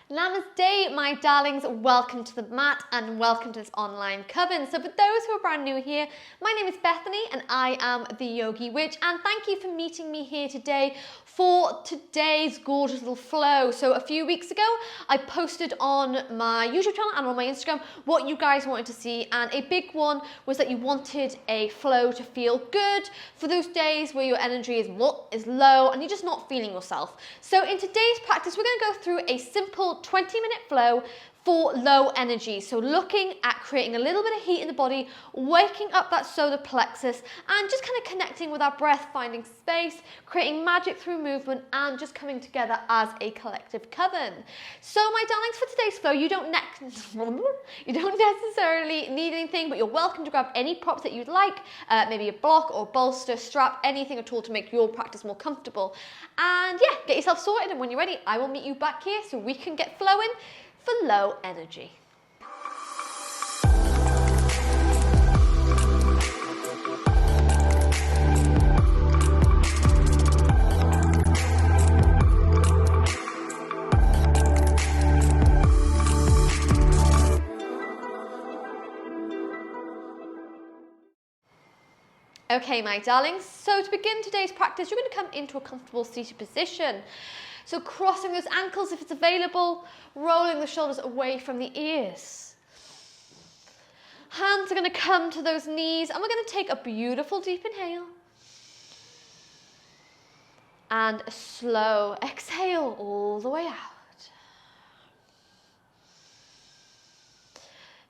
Namaste, my darlings. Welcome to the mat and welcome to this online coven. So for those who are brand new here, my name is Bethany and I am the Yogi Witch, and thank you for meeting me here today for today's gorgeous little flow. So a few weeks ago, I posted on my YouTube channel and on my Instagram what you guys wanted to see, and a big one was that you wanted a flow to feel good for those days where your energy is low and you're just not feeling yourself. So in today's practice, we're going to go through a simple 20-minute flow for low energy. So looking at creating a little bit of heat in the body, waking up that solar plexus, and just kind of connecting with our breath, finding space, creating magic through movement, and just coming together as a collective coven. So my darlings, for today's flow, you don't necessarily need anything, but you're welcome to grab any props that you'd like, maybe a block or bolster, strap, anything at all to make your practice more comfortable. And yeah, get yourself sorted, and when you're ready, I will meet you back here so we can get flowing for low energy. Okay, my darlings, so to begin today's practice, you're going to come into a comfortable seated position. So crossing those ankles if it's available, rolling the shoulders away from the ears. Hands are going to come to those knees, and we're going to take a beautiful deep inhale. And a slow exhale all the way out.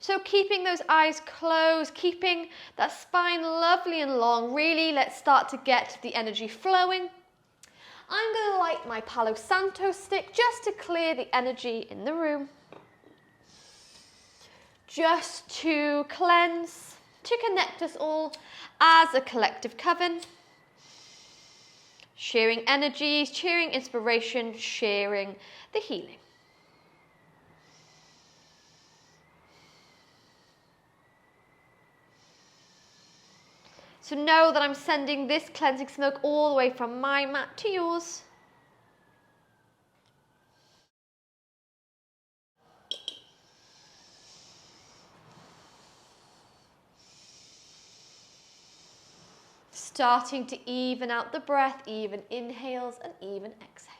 So keeping those eyes closed, keeping that spine lovely and long. Really, let's start to get the energy flowing. I'm going to light my Palo Santo stick just to clear the energy in the room. Just to cleanse, to connect us all as a collective coven. Sharing energies, sharing inspiration, sharing the healing. So know that I'm sending this cleansing smoke all the way from my mat to yours. Starting to even out the breath, even inhales and even exhales.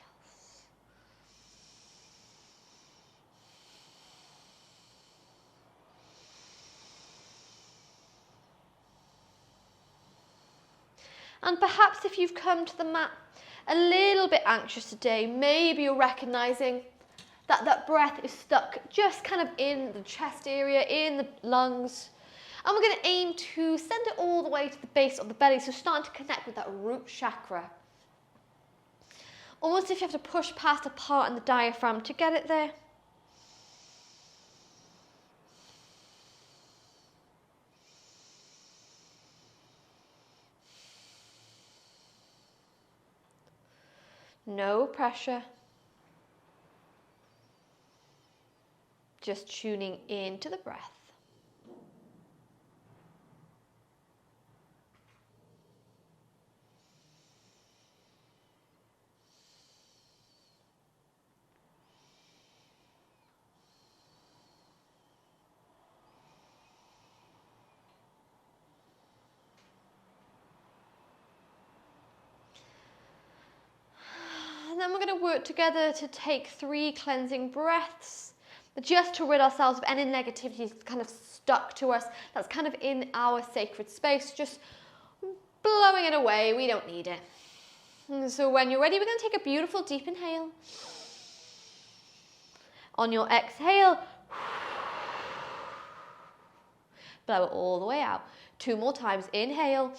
And perhaps if you've come to the mat a little bit anxious today, maybe you're recognizing that that breath is stuck just kind of in the chest area, in the lungs. And we're going to aim to send it all the way to the base of the belly, so starting to connect with that root chakra. Almost if you have to push past a part in the diaphragm to get it there. No pressure. Just tuning into the breath. And then we're going to work together to take 3 cleansing breaths, just to rid ourselves of any negativity that's kind of stuck to us, that's kind of in our sacred space, just blowing it away. We don't need it. And so when you're ready, we're going to take a beautiful deep inhale. On your exhale, blow it all the way out. 2 more times. Inhale.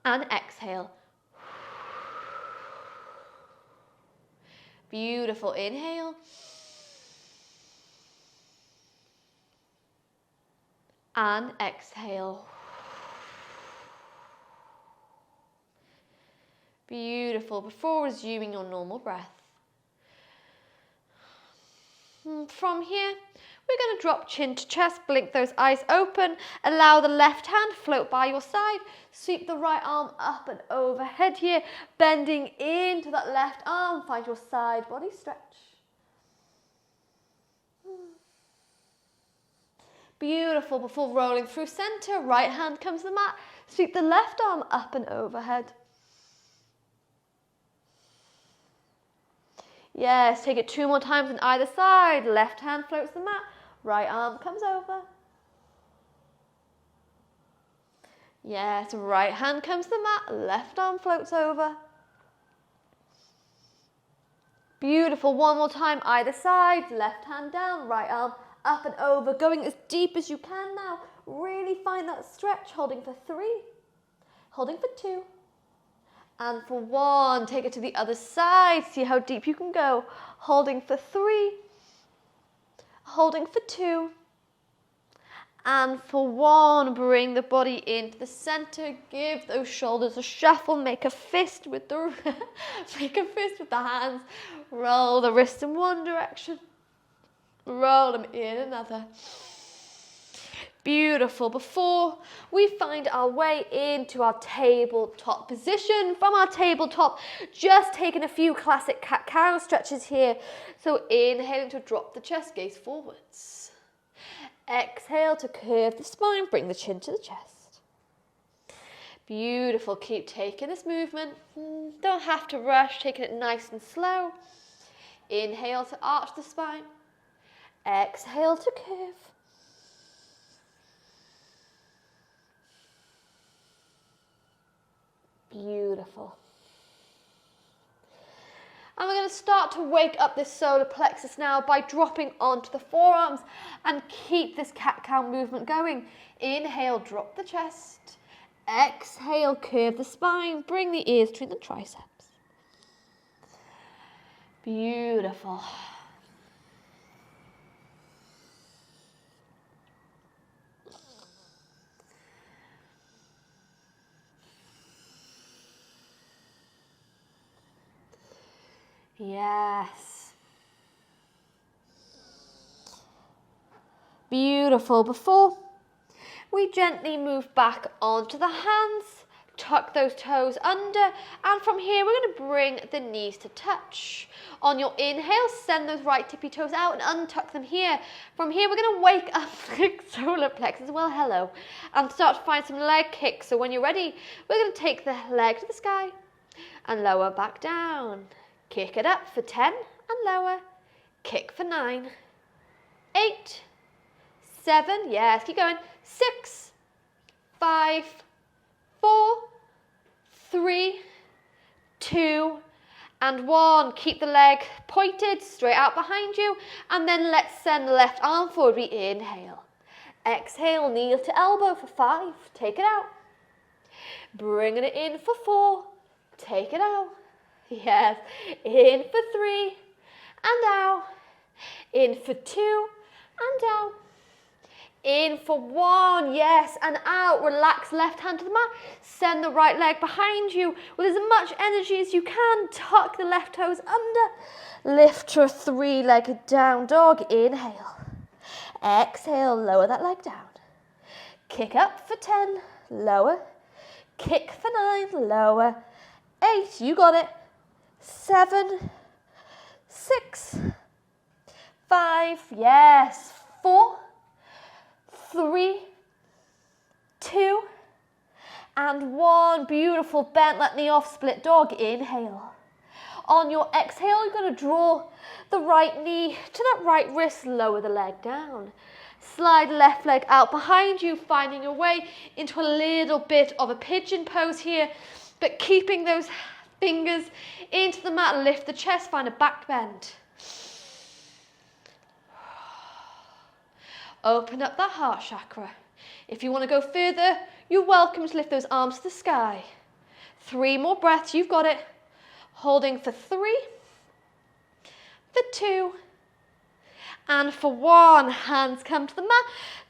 And exhale. Beautiful. Inhale. And exhale. Beautiful. Before resuming your normal breath. From here, we're going to drop chin to chest, blink those eyes open, allow the left hand float by your side, sweep the right arm up and overhead here, bending into that left arm, find your side body stretch. Beautiful. Before rolling through center, right hand comes to the mat, sweep the left arm up and overhead. Yes, take it 2 more times on either side. Left hand floats the mat, right arm comes over. Yes, right hand comes to the mat, left arm floats over. Beautiful. 1 more time, either side. Left hand down, right arm up and over. Going as deep as you can now. Really find that stretch. Holding for 3, holding for 2. And for 1, take it to the other side. See how deep you can go. Holding for 3, holding for 2. And for 1, bring the body into the center. Give those shoulders a shuffle. Make a fist with the hands. Roll the wrists in one direction. Roll them in another. Beautiful. Before we find our way into our tabletop position, from our tabletop, just taking a few classic cat-cow stretches here. So inhaling to drop the chest, gaze forwards. Exhale to curve the spine, bring the chin to the chest. Beautiful. Keep taking this movement. Don't have to rush, taking it nice and slow. Inhale to arch the spine. Exhale to curve. Beautiful. And we're going to start to wake up this solar plexus now by dropping onto the forearms and keep this cat-cow movement going. Inhale, drop the chest. Exhale, curve the spine. Bring the ears between the triceps. Beautiful. Yes. Beautiful. Before we gently move back onto the hands, tuck those toes under, and from here we're going to bring the knees to touch. On your inhale, send those right tippy toes out and untuck them here. From here we're going to wake up the solar plexus, well hello, and start to find some leg kicks. So when you're ready, we're going to take the leg to the sky and lower back down. Kick it up for 10 and lower. Kick for 9, 8, 7, yes, keep going. 6, 5, 4, 3, 2, and 1. Keep the leg pointed straight out behind you, and then let's send the left arm forward. We inhale. Exhale, knee to elbow for 5. Take it out. Bringing it in for 4. Take it out. Yes, in for 3 and out, in for 2 and out, in for 1, yes, and out. Relax left hand to the mat, send the right leg behind you with as much energy as you can. Tuck the left toes under, lift to a 3-legged down dog. Inhale, exhale, lower that leg down. Kick up for 10, lower, kick for 9, lower, 8, you got it. 7, 6, 5, yes, 4, 3, 2, and 1. Beautiful. Bent that knee off, split dog. Inhale. On your exhale, you're going to draw the right knee to that right wrist, lower the leg down. Slide left leg out behind you, finding your way into a little bit of a pigeon pose here, but keeping those fingers into the mat. Lift the chest, find a back bend. Open up that heart chakra. If you want to go further, you're welcome to lift those arms to the sky. 3 more breaths, you've got it. Holding for 3, for 2, and for 1. Hands come to the mat,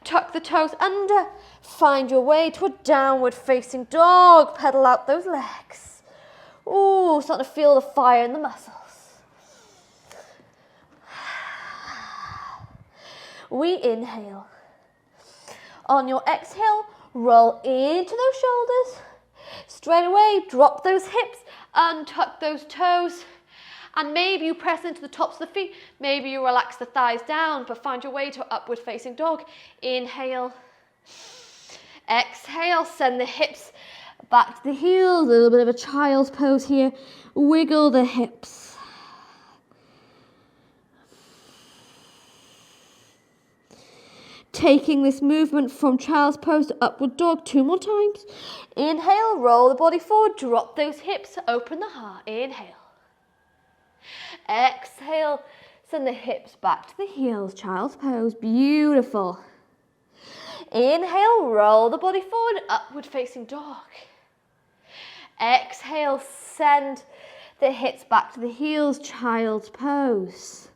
tuck the toes under, find your way to a downward facing dog. Pedal out those legs. Ooh, starting to feel the fire in the muscles. we inhale. On your exhale, roll into those shoulders. Straight away, drop those hips, untuck those toes. And maybe you press into the tops of the feet. Maybe you relax the thighs down, but find your way to upward facing dog. Inhale. Exhale, send the hips back to the heels. A little bit of a child's pose here. Wiggle the hips. Taking this movement from child's pose to upward dog 2 more times. Inhale, roll the body forward, drop those hips, open the heart. Inhale. Exhale, send the hips back to the heels, child's pose. Beautiful. Inhale, roll the body forward, upward facing dog. Exhale, send the hips back to the heels, child's pose.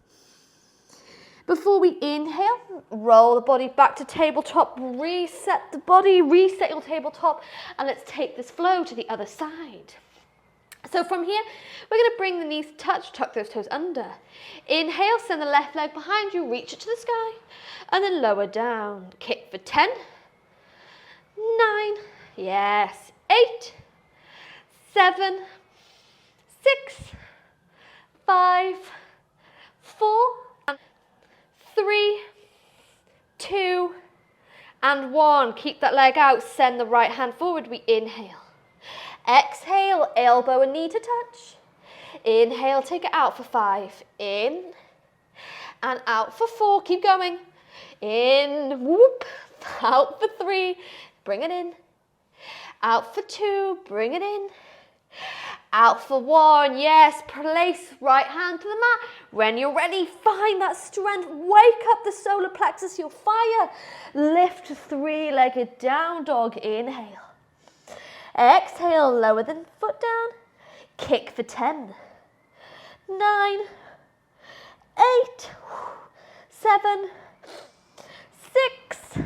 Before we inhale, roll the body back to tabletop, reset the body, reset your tabletop, and let's take this flow to the other side. So from here, we're going to bring the knees touch, tuck those toes under. Inhale, send the left leg behind you, reach it to the sky, and then lower down. Kick for 10, 9, yes, 8, 7, 6, 5, 4, 3, 2, and 1. Keep that leg out, send the right hand forward, we inhale. Exhale, elbow and knee to touch. Inhale, take it out for 5. In and out for 4. Keep going. In, whoop. Out for 3. Bring it in. Out for 2. Bring it in. Out for 1. Yes, place right hand to the mat. When you're ready, find that strength. Wake up the solar plexus, your fire. Lift 3-legged down dog. Inhale. Exhale, lower the foot down. Kick for 10, 9, 8, 7, 6.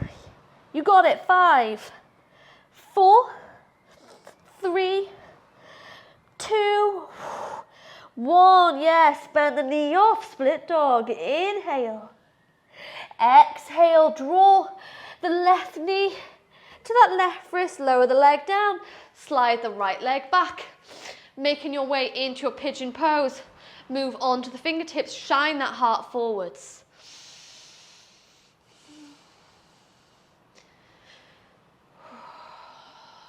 You got it. 5, 4, 3, 2, 1. Yes, bend the knee off. Split dog. Inhale. Exhale, draw the left knee to that left wrist, lower the leg down, slide the right leg back, making your way into your pigeon pose. Move on to the fingertips, shine that heart forwards.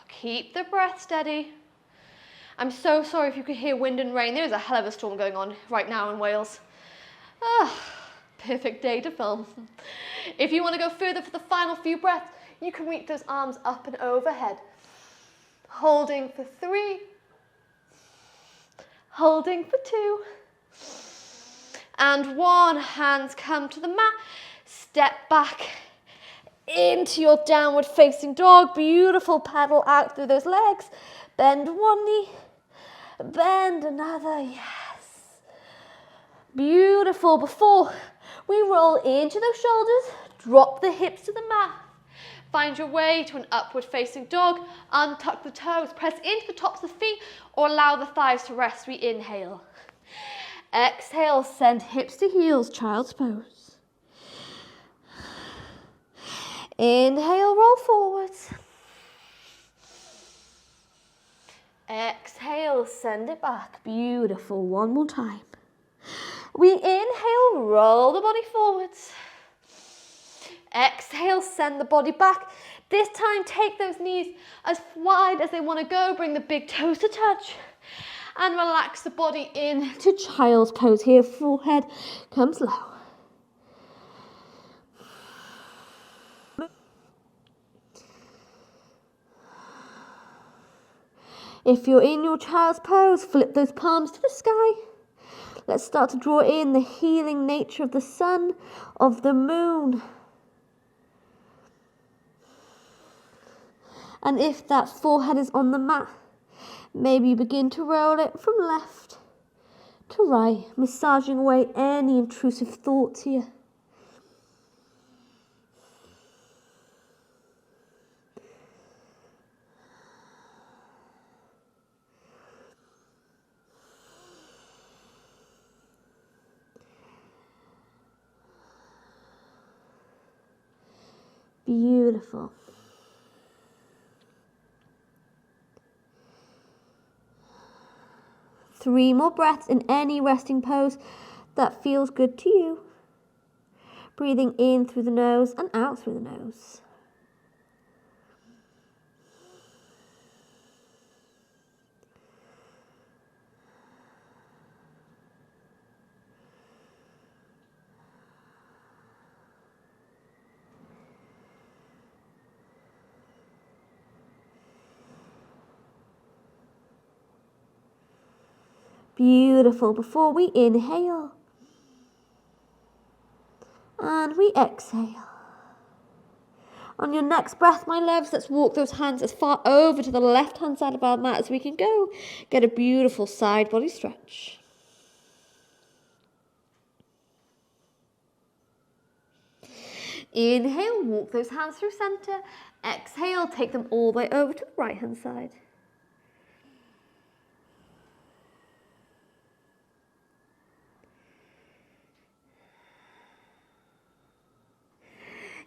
Keep the breath steady. I'm so sorry if you could hear wind and rain. There's a hell of a storm going on right now in Wales. Perfect day to film. If you want to go further for the final few breaths, you can reach those arms up and overhead. Holding for 3. Holding for 2. And 1. Hands come to the mat. Step back into your downward facing dog. Beautiful. Paddle out through those legs. Bend one knee. Bend another. Yes. Beautiful. Before we roll into those shoulders, drop the hips to the mat. Find your way to an upward facing dog. Untuck the toes. Press into the tops of the feet or allow the thighs to rest. We inhale. Exhale, send hips to heels, child's pose. Inhale, roll forwards. Exhale, send it back. Beautiful. 1 more time. We inhale, roll the body forwards. Exhale, send the body back. This time, take those knees as wide as they want to go. Bring the big toes to touch. And relax the body into child's pose here. Forehead comes low. If you're in your child's pose, flip those palms to the sky. Let's start to draw in the healing nature of the sun, of the moon. And if that forehead is on the mat, maybe you begin to roll it from left to right, massaging away any intrusive thoughts here. Beautiful. Three more breaths in any resting pose that feels good to you. Breathing in through the nose and out through the nose. Beautiful. Before we inhale and we exhale. On your next breath, my loves, let's walk those hands as far over to the left-hand side of our mat as we can go. Get a beautiful side body stretch. Inhale, walk those hands through center. Exhale, take them all the way over to the right-hand side.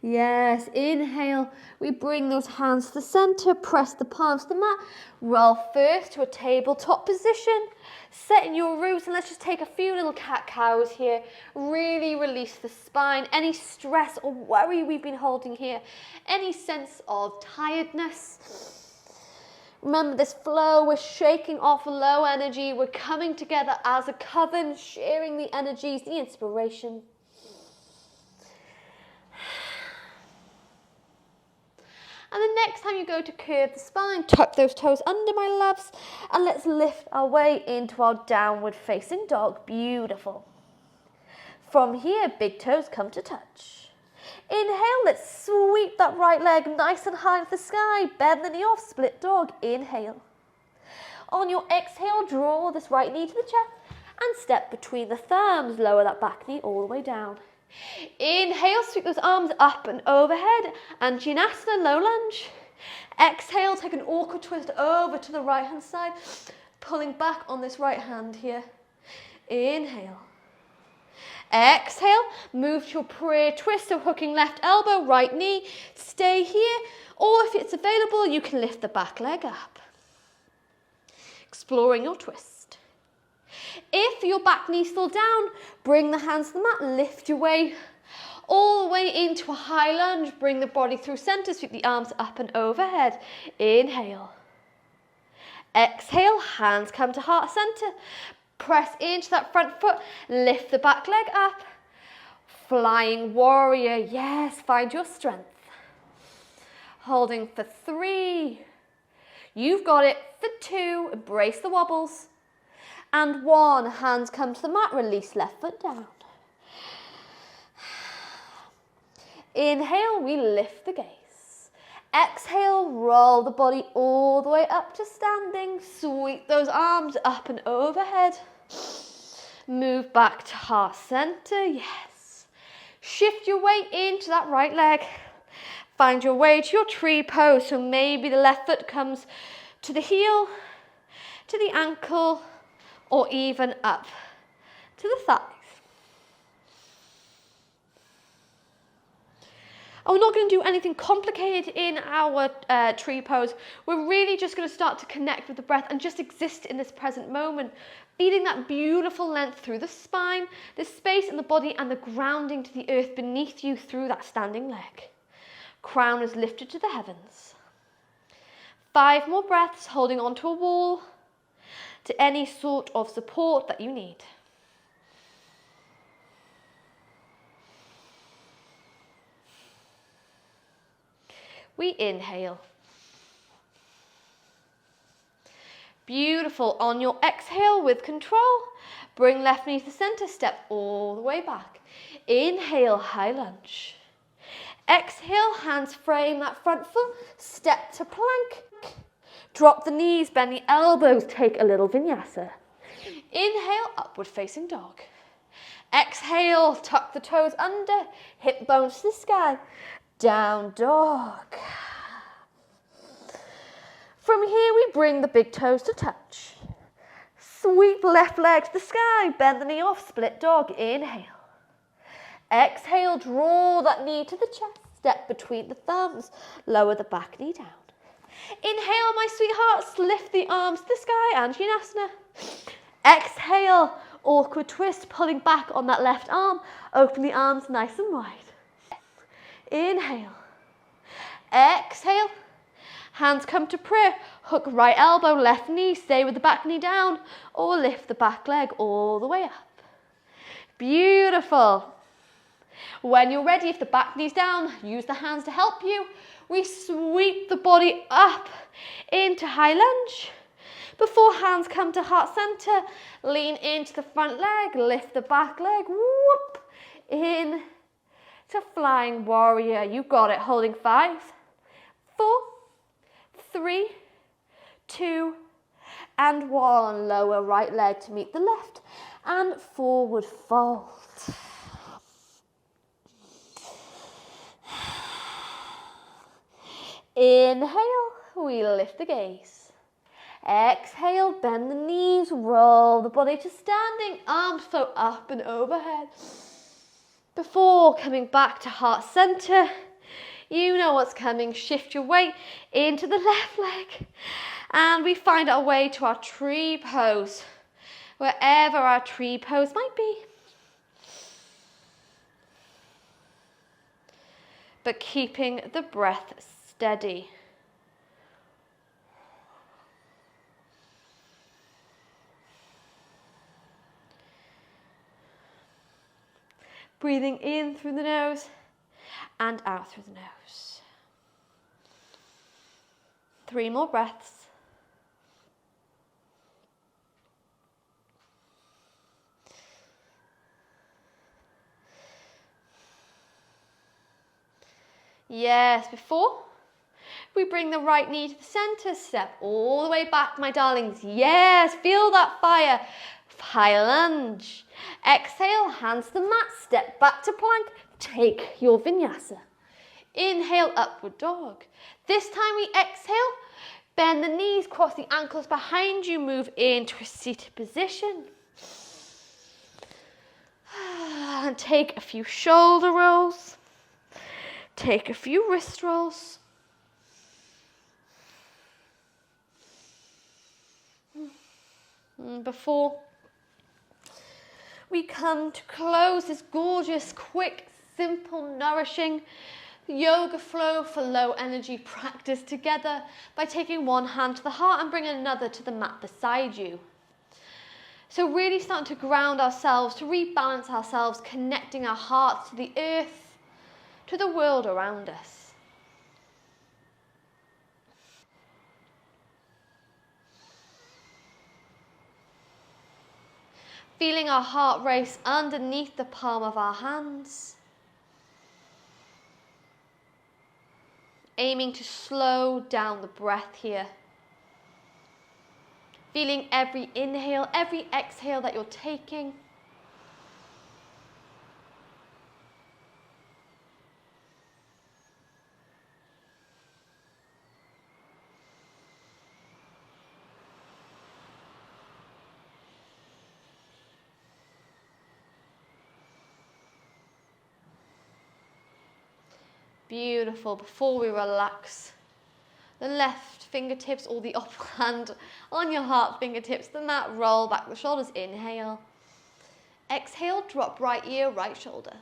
Yes, inhale, we bring those hands to the center, press the palms to the mat, roll first to a tabletop position, set in your roots, and let's just take a few little cat-cows here. Really release the spine, any stress or worry we've been holding here, any sense of tiredness. Remember this flow, we're shaking off low energy, we're coming together as a coven, sharing the energies, the inspiration. And the next time you go to curve the spine, tuck those toes under, my loves, and let's lift our way into our downward facing dog. Beautiful. From here, big toes come to touch. Inhale, let's sweep that right leg nice and high into the sky. Bend the knee off, split dog. Inhale. On your exhale, draw this right knee to the chest and step between the thumbs. Lower that back knee all the way down. Inhale, sweep those arms up and overhead, Anjaneyasana, low lunge. Exhale, take an awkward twist over to the right hand side, pulling back on this right hand here. Inhale. Exhale, move to your prayer twist, so hooking left elbow, right knee, stay here, or if it's available, you can lift the back leg up. Exploring your twist. If your back knee's still down, bring the hands to the mat, lift your way all the way into a high lunge, bring the body through center, sweep the arms up and overhead. Inhale. Exhale, hands come to heart center, press into that front foot, lift the back leg up. Flying warrior, yes, find your strength. Holding for 3. You've got it for 2, embrace the wobbles. And 1, hands come to the mat, release left foot down. Inhale, we lift the gaze. Exhale, roll the body all the way up to standing. Sweep those arms up and overhead. Move back to heart center, yes. Shift your weight into that right leg. Find your way to your tree pose. So maybe the left foot comes to the heel, to the ankle, or even up to the thighs. And we're not going to do anything complicated in our tree pose. We're really just going to start to connect with the breath and just exist in this present moment, feeling that beautiful length through the spine, the space in the body, and the grounding to the earth beneath you through that standing leg. Crown is lifted to the heavens. 5 more breaths, holding onto a wall, to any sort of support that you need. We inhale. Beautiful. On your exhale with control, bring left knee to the center, step all the way back. Inhale, high lunge. Exhale, hands frame that front foot, step to plank. Drop the knees, bend the elbows, take a little vinyasa. Inhale, upward facing dog. Exhale, tuck the toes under, hip bones to the sky. Down dog. From here, we bring the big toes to touch. Sweep left leg to the sky, bend the knee off, split dog. Inhale. Exhale, draw that knee to the chest. step between the thumbs. Lower the back knee down. Inhale, my sweethearts, lift the arms to the sky, Anjaneyasana. Exhale, awkward twist, pulling back on that left arm. Open the arms nice and wide. Inhale. Exhale. Hands come to prayer. Hook right elbow, left knee, stay with the back knee down, or lift the back leg all the way up. Beautiful. When you're ready, if the back knee's down, use the hands to help you. We sweep the body up into high lunge. Before hands come to heart center, lean into the front leg, lift the back leg, whoop, in to flying warrior. You got it, holding 5, 4, 3, 2, and 1. Lower right leg to meet the left and forward fold. Inhale, we lift the gaze. Exhale, bend the knees, roll the body to standing, arms flow up and overhead. Before coming back to heart center, you know what's coming. Shift your weight into the left leg. And we find our way to our tree pose, wherever our tree pose might be. But keeping the breath steady. Breathing in through the nose and out through the nose. 3 more breaths. Yes, before we bring the right knee to the center, step all the way back, my darlings. Yes, feel that fire. High lunge. Exhale, hands to the mat, step back to plank, take your vinyasa. Inhale, upward dog. This time we exhale, bend the knees, cross the ankles behind you, move into a seated position. And take a few shoulder rolls. Take a few wrist rolls. Before we come to close this gorgeous, quick, simple, nourishing yoga flow for low energy practice together by taking one hand to the heart and bringing another to the mat beside you. So really starting to ground ourselves, to rebalance ourselves, connecting our hearts to the earth, to the world around us. Feeling our heart race underneath the palm of our hands. Aiming to slow down the breath here. Feeling every inhale, every exhale that you're taking. Beautiful. Before we relax, the left fingertips or the upper hand on your heart fingertips, the mat, roll back the shoulders, inhale. Exhale, drop right ear, right shoulder.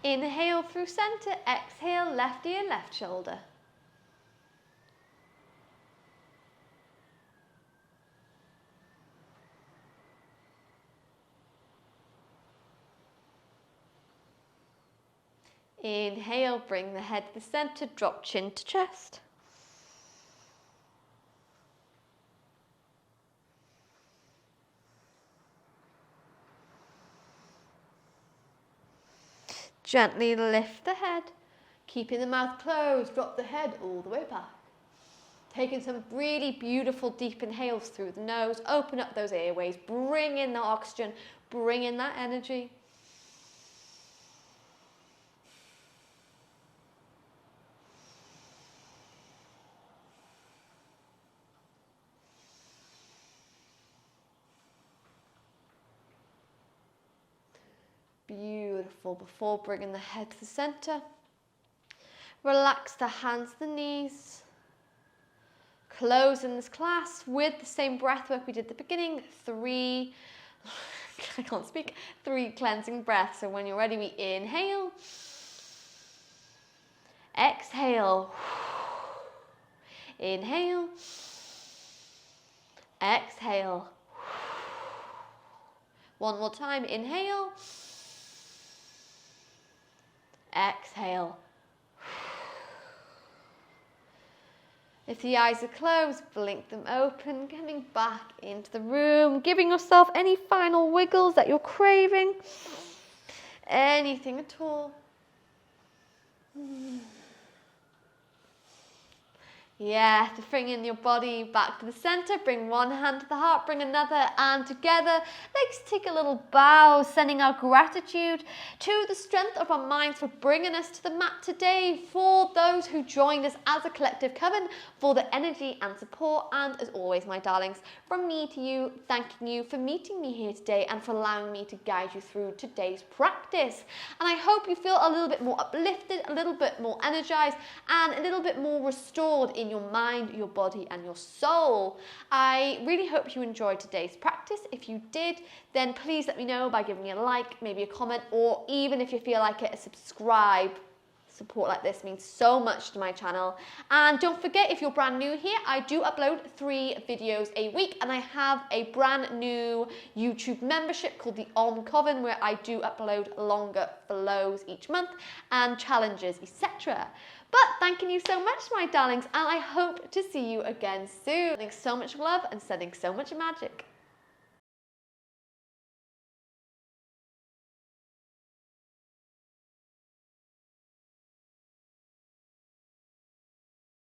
Inhale through center, exhale, left ear, left shoulder. Inhale, bring the head to the center, drop chin to chest. Gently lift the head, keeping the mouth closed, drop the head all the way back. Taking some really beautiful deep inhales through the nose, open up those airways, bring in the oxygen, bring in that energy. Beautiful. Before bringing the head to the center, relax the hands to the knees. Closing this class with the same breath work we did at the beginning. 3, I can't speak, 3 cleansing breaths. So when you're ready, we inhale, exhale, inhale, exhale. One more time, inhale, exhale. If the eyes are closed, blink them open, coming back into the room, giving yourself any final wiggles that you're craving, anything at all. Yeah, to bring in your body back to the center, bring one hand to the heart, bring another, and together, let's take a little bow, sending our gratitude to the strength of our minds for bringing us to the mat today, for those who joined us as a collective coven, for the energy and support, and as always, my darlings, from me to you, thanking you for meeting me here today and for allowing me to guide you through today's practice. And I hope you feel a little bit more uplifted, a little bit more energized, and a little bit more restored in your mind, your body, and your soul. I really hope you enjoyed today's practice. If you did, then please let me know by giving me a like, maybe a comment, or even if you feel like it, a subscribe. Support like this means so much to my channel. And don't forget, if you're brand new here, I do upload 3 videos a week, and I have a brand new YouTube membership called the Coven, where I do upload longer flows each month and challenges, etc. But thanking you so much, my darlings, and I hope to see you again soon. Sending so much love and sending so much magic.